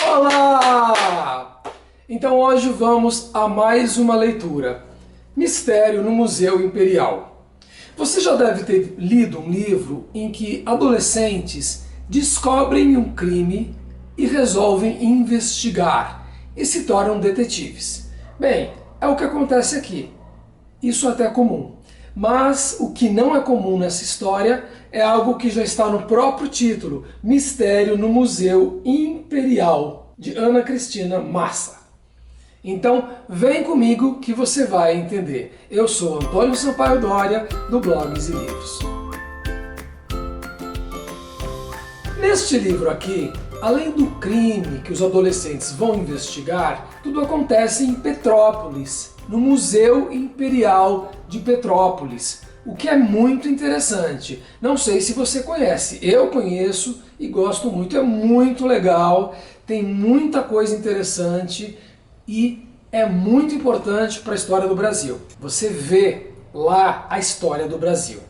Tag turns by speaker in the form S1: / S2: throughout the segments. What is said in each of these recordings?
S1: Olá! Então hoje vamos a mais uma leitura. Mistério no Museu Imperial. Você já deve ter lido um livro em que adolescentes descobrem um crime e resolvem investigar e se tornam detetives. Bem, é o que acontece aqui. Isso até é comum. Mas o que não é comum nessa história é algo que já está no próprio título, Mistério no Museu Imperial, de Ana Cristina Massa. Então, vem comigo que você vai entender. Eu sou Antônio Sampaio Doria, do Blogs e Livros. Neste livro aqui, além do crime que os adolescentes vão investigar, tudo acontece em Petrópolis, no Museu Imperial de Petrópolis, o que é muito interessante. Não sei se você conhece, eu conheço e gosto muito, é muito legal, tem muita coisa interessante e é muito importante para a história do Brasil. Você vê lá a história do Brasil.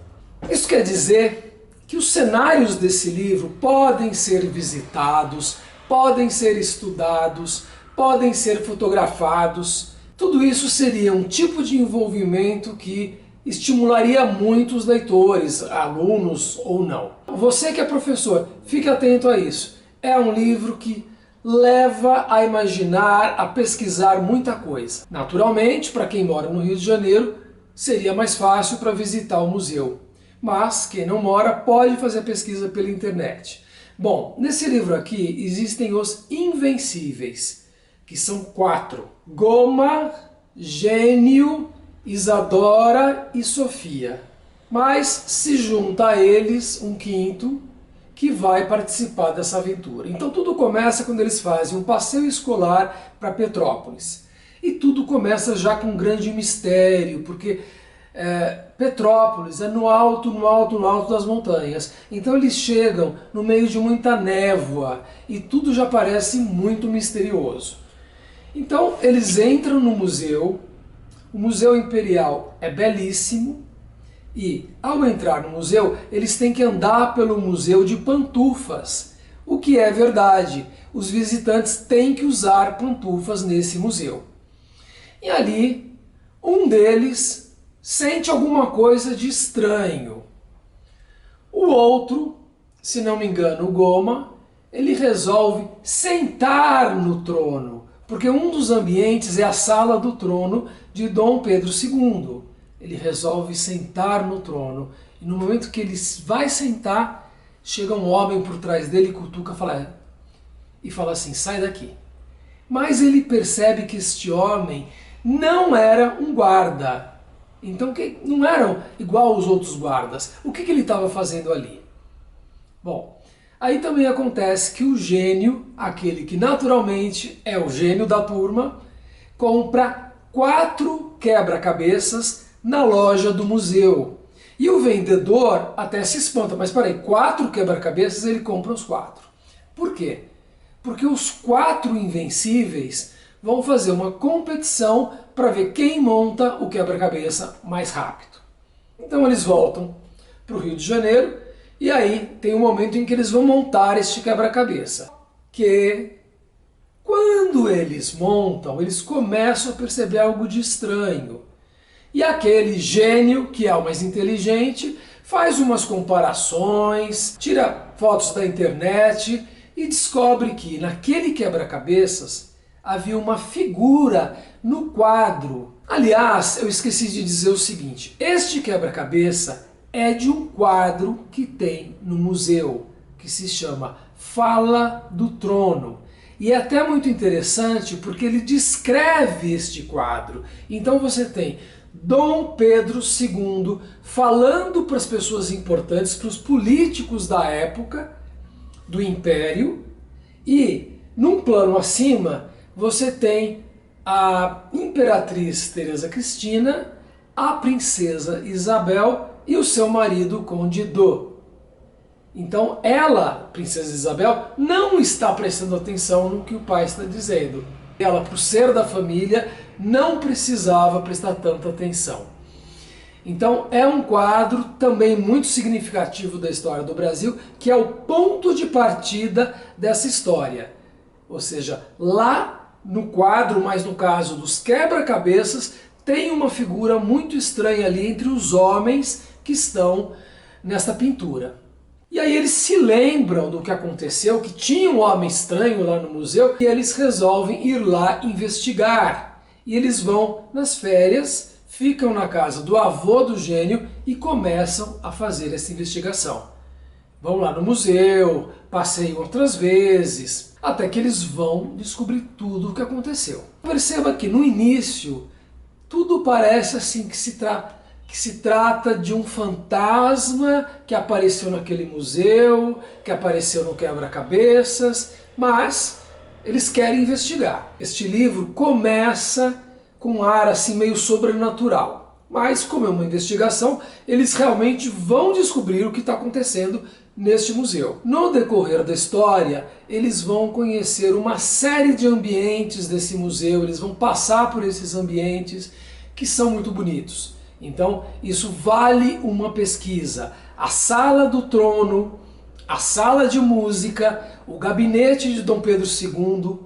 S1: Isso quer dizer que os cenários desse livro podem ser visitados, podem ser estudados, podem ser fotografados. Tudo isso seria um tipo de envolvimento que estimularia muito os leitores, alunos ou não. Você que é professor, fique atento a isso. É um livro que leva a imaginar, a pesquisar muita coisa. Naturalmente, para quem mora no Rio de Janeiro, seria mais fácil para visitar o museu. Mas quem não mora pode fazer a pesquisa pela internet. Bom, nesse livro aqui existem os invencíveis, que são 4. Goma, Gênio, Isadora e Sofia. Mas se junta a eles um 5º que vai participar dessa aventura. Então tudo começa quando eles fazem um passeio escolar para Petrópolis. E tudo começa já com um grande mistério, porque Petrópolis é no alto das montanhas. Então eles chegam no meio de muita névoa e tudo já parece muito misterioso. Então eles entram no museu, o Museu Imperial é belíssimo e ao entrar no museu eles têm que andar pelo museu de pantufas, o que é verdade, os visitantes têm que usar pantufas nesse museu. E ali um deles sente alguma coisa de estranho. O outro, se não me engano o Goma, ele resolve sentar no trono, porque um dos ambientes é a sala do trono de Dom Pedro II. Ele resolve sentar no trono e no momento que ele vai sentar, chega um homem por trás dele, cutuca e fala assim, sai daqui. Mas ele percebe que este homem não era um guarda. Então não eram igual aos outros guardas. O que ele estava fazendo ali? Bom, aí também acontece que o gênio, aquele que naturalmente é o gênio da turma, compra 4 quebra-cabeças na loja do museu. E o vendedor até se espanta, mas peraí, 4 quebra-cabeças, ele compra os 4. Por quê? Porque os 4 invencíveis vão fazer uma competição para ver quem monta o quebra-cabeça mais rápido. Então eles voltam para o Rio de Janeiro e aí tem um momento em que eles vão montar este quebra-cabeça. Que quando eles montam, eles começam a perceber algo de estranho. E aquele gênio, que é o mais inteligente, faz umas comparações, tira fotos da internet e descobre que naquele quebra-cabeças havia uma figura no quadro. Aliás, eu esqueci de dizer o seguinte, este quebra-cabeça é de um quadro que tem no museu, que se chama Fala do Trono. E é até muito interessante porque ele descreve este quadro. Então você tem Dom Pedro II falando para as pessoas importantes, para os políticos da época do Império, e num plano acima você tem a Imperatriz Teresa Cristina, a Princesa Isabel e o seu marido, Conde d'Eu. Então ela, Princesa Isabel, não está prestando atenção no que o pai está dizendo. Ela, por ser da família, não precisava prestar tanta atenção. Então é um quadro também muito significativo da história do Brasil, que é o ponto de partida dessa história. Ou seja, lá no quadro, mas no caso dos quebra-cabeças, tem uma figura muito estranha ali entre os homens que estão nesta pintura. E aí eles se lembram do que aconteceu, que tinha um homem estranho lá no museu, e eles resolvem ir lá investigar. E eles vão nas férias, ficam na casa do avô do gênio e começam a fazer essa investigação. Vão lá no museu, passeiam outras vezes, até que eles vão descobrir tudo o que aconteceu. Perceba que no início tudo parece assim que se trata de um fantasma que apareceu naquele museu, que apareceu no quebra-cabeças, mas eles querem investigar. Este livro começa com um ar assim meio sobrenatural, mas como é uma investigação, eles realmente vão descobrir o que está acontecendo neste museu. No decorrer da história, eles vão conhecer uma série de ambientes desse museu, eles vão passar por esses ambientes que são muito bonitos. Então, isso vale uma pesquisa. A sala do trono, a sala de música, o gabinete de Dom Pedro II,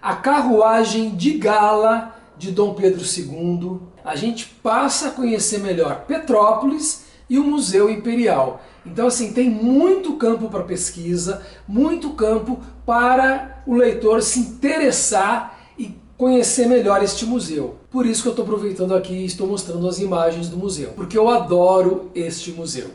S1: a carruagem de gala de Dom Pedro II. A gente passa a conhecer melhor Petrópolis e o Museu Imperial. Então, assim, tem muito campo para pesquisa, muito campo para o leitor se interessar e conhecer melhor este museu. Por isso que eu estou aproveitando aqui e estou mostrando as imagens do museu, porque eu adoro este museu.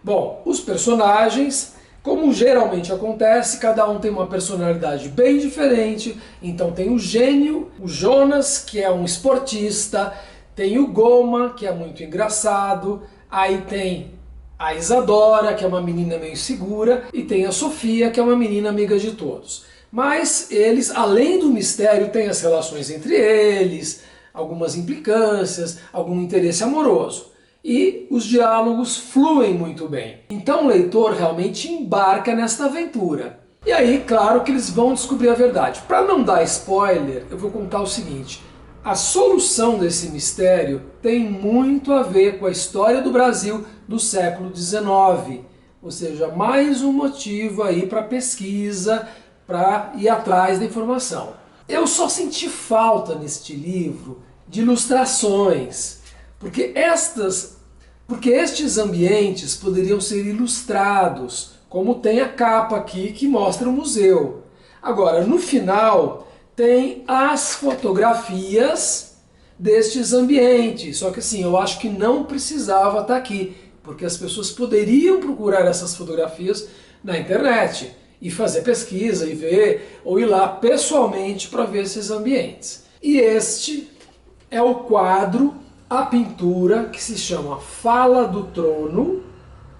S1: Bom, os personagens, como geralmente acontece, cada um tem uma personalidade bem diferente. Então tem o gênio, o Jonas, que é um esportista, tem o Goma, que é muito engraçado, aí tem a Isadora, que é uma menina meio segura, e tem a Sofia, que é uma menina amiga de todos. Mas eles, além do mistério, têm as relações entre eles, algumas implicâncias, algum interesse amoroso. E os diálogos fluem muito bem. Então o leitor realmente embarca nesta aventura. E aí, claro que eles vão descobrir a verdade. Para não dar spoiler, eu vou contar o seguinte. A solução desse mistério tem muito a ver com a história do Brasil do século XIX. Ou seja, mais um motivo aí para pesquisa, para ir atrás da informação. Eu só senti falta neste livro de ilustrações, porque estes ambientes poderiam ser ilustrados, como tem a capa aqui que mostra o museu. Agora, no final, tem as fotografias destes ambientes, só que assim, eu acho que não precisava estar aqui, porque as pessoas poderiam procurar essas fotografias na internet e fazer pesquisa e ver, ou ir lá pessoalmente para ver esses ambientes. E este é o quadro, a pintura que se chama Fala do Trono,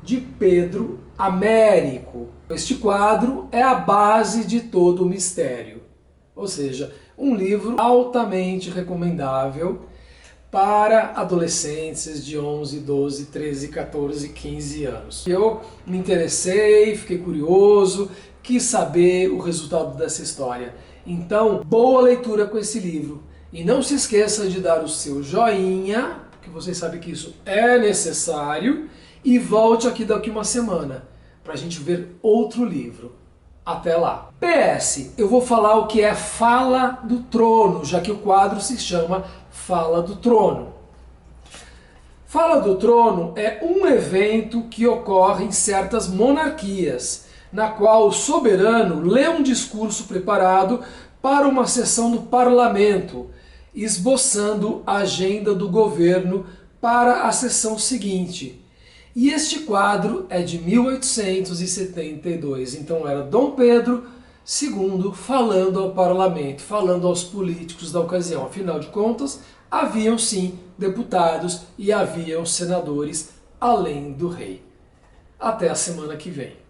S1: de Pedro Américo. Este quadro é a base de todo o mistério. Ou seja, um livro altamente recomendável para adolescentes de 11, 12, 13, 14, 15 anos. Eu me interessei, fiquei curioso, quis saber o resultado dessa história. Então, boa leitura com esse livro. E não se esqueça de dar o seu joinha, porque vocês sabem que isso é necessário, e volte aqui daqui uma semana para a gente ver outro livro. Até lá. PS, eu vou falar o que é Fala do Trono, já que o quadro se chama Fala do Trono. Fala do Trono é um evento que ocorre em certas monarquias, na qual o soberano lê um discurso preparado para uma sessão do parlamento, esboçando a agenda do governo para a sessão seguinte. E este quadro é de 1872, então era Dom Pedro II falando ao parlamento, falando aos políticos da ocasião. Afinal de contas, haviam sim deputados e haviam senadores além do rei. Até a semana que vem.